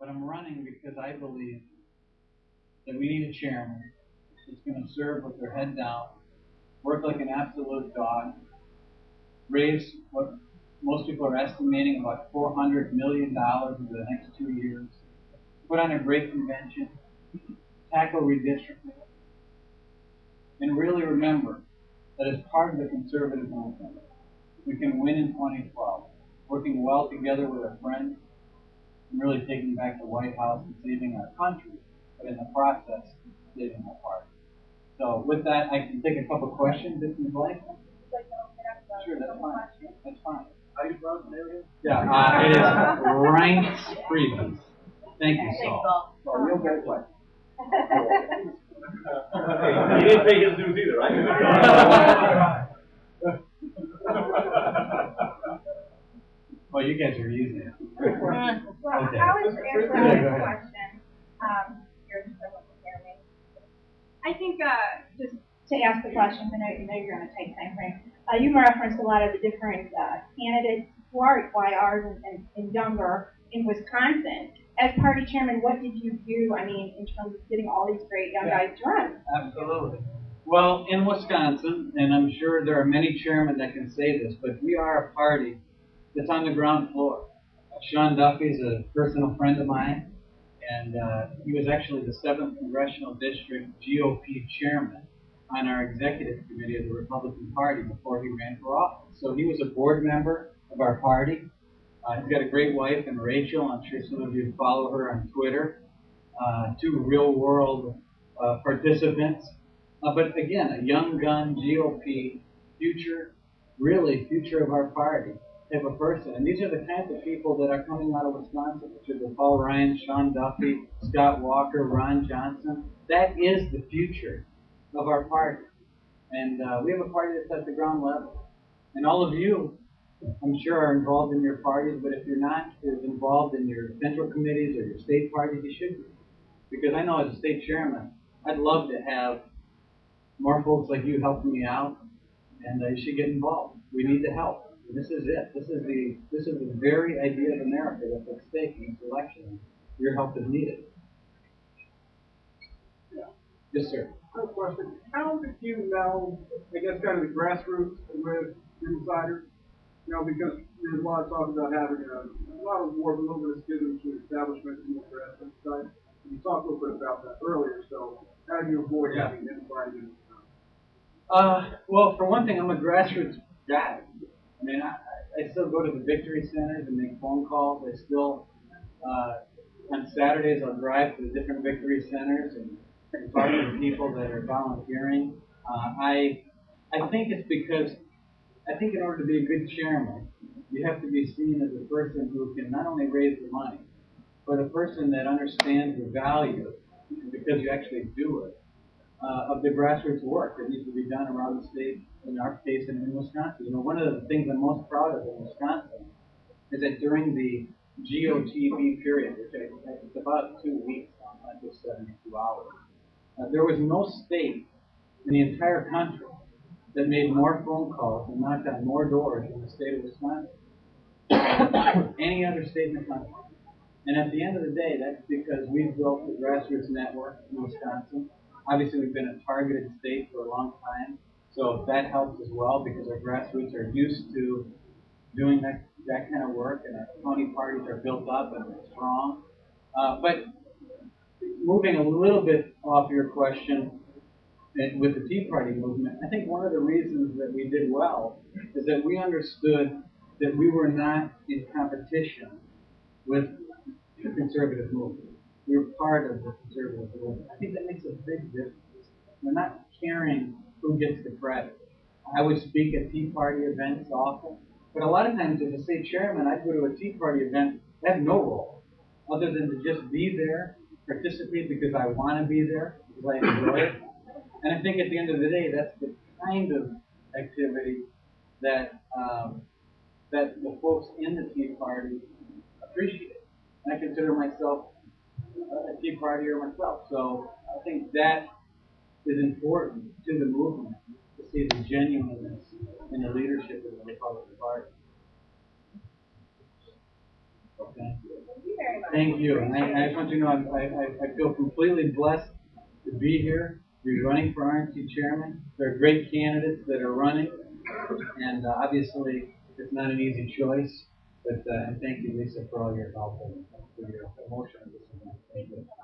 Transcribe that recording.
but I'm running because I believe that we need a chairman that's going to serve with their head down, work like an absolute dog, raise what most people are estimating about $400 million over the next 2 years, put on a great convention, tackle redistricting, and really remember that as part of the conservative movement, we can win in 2012, working well together with our friends and really taking back the White House and saving our country, but in the process, saving our party. So with that, I can take a couple questions if you'd like. Sure, that's fine. That's fine. How do you pronounce the name? Yeah, it is Priebus. Thank you, Saul. Well, real great play. He didn't pay his dues either, right? Well, you guys are easy. Well, Okay. I was answering this question. You're just so preparing. I think just to ask the questions, I know you're going to take time frame. You referenced a lot of the different candidates who are YRs and younger in Wisconsin. As party chairman, what did you do, I mean, in terms of getting all these great young guys to run? Absolutely. Well, in Wisconsin, and I'm sure there are many chairmen that can say this, but we are a party that's on the ground floor. Sean Duffy's a personal friend of mine, and he was actually the 7th Congressional District GOP chairman on our executive committee of the Republican Party before he ran for office. So he was a board member of our party. He's got a great wife in Rachel. I'm sure some of you follow her on Twitter. 2 real-world participants. But again, a young gun GOP future, really future of our party type of person. And these are the kinds of people that are coming out of Wisconsin, which are the Paul Ryan, Sean Duffy, Scott Walker, Ron Johnson. That is the future of our party. And we have a party that's at the ground level. And all of you, I'm sure, are involved in your parties, but if you're not as involved in your central committees or your state parties, you should be. Because I know as a state chairman, I'd love to have more folks like you helping me out, and you should get involved. We need the help. And this is it. This is the very idea of America that's at stake in this election. Your help is needed. Yeah. Yes, sir. Quick question. How did you know, I guess, kind of the grassroots with insiders? You know, because there's a lot of talk about having a lot of more of a little bit of schisms with establishment and more grassroots side. You talked a little bit about that earlier, so how do you avoid having insiders? Well, for one thing, I'm a grassroots guy. I mean, I still go to the victory centers and make phone calls. I still, on Saturdays, I'll drive to the different victory centers and talk to the people that are volunteering. I think it's because I think in order to be a good chairman, you have to be seen as a person who can not only raise the money, but a person that understands the value, because you actually do it, of the grassroots work that needs to be done around the state, in our case, and in Wisconsin. You know, one of the things I'm most proud of in Wisconsin is that during the GOTV period, which it's about 2 weeks, not just 72 hours, there was no state in the entire country that made more phone calls and knocked on more doors than the state of Wisconsin. Any other state in the country. And at the end of the day, that's because we've built the grassroots network in Wisconsin. Obviously, we've been a targeted state for a long time, so that helps as well because our grassroots are used to doing that kind of work, and our county parties are built up and they're strong. But moving a little bit off your question, with the Tea Party movement, I think one of the reasons that we did well is that we understood that we were not in competition with the conservative movement. We were part of the conservative movement. I think that makes a big difference. We're not caring who gets the credit. I would speak at Tea Party events often, but a lot of times as a state chairman, I'd go to a Tea Party event, I have no role other than to just be there, participate because I want to be there, because I enjoy it. And I think at the end of the day, that's the kind of activity that that the folks in the Tea Party appreciate. And I consider myself a Tea Partier myself. So I think that is important to the movement, to see the genuineness in the leadership of the Republican Party. Okay. Thank you very much. Thank you. And I just want you to know I feel completely blessed to be here, to be running for RNC chairman. There are great candidates that are running, and obviously it's not an easy choice. But and thank you, Lisa, for all your help and for your promotion of this event. Thank you.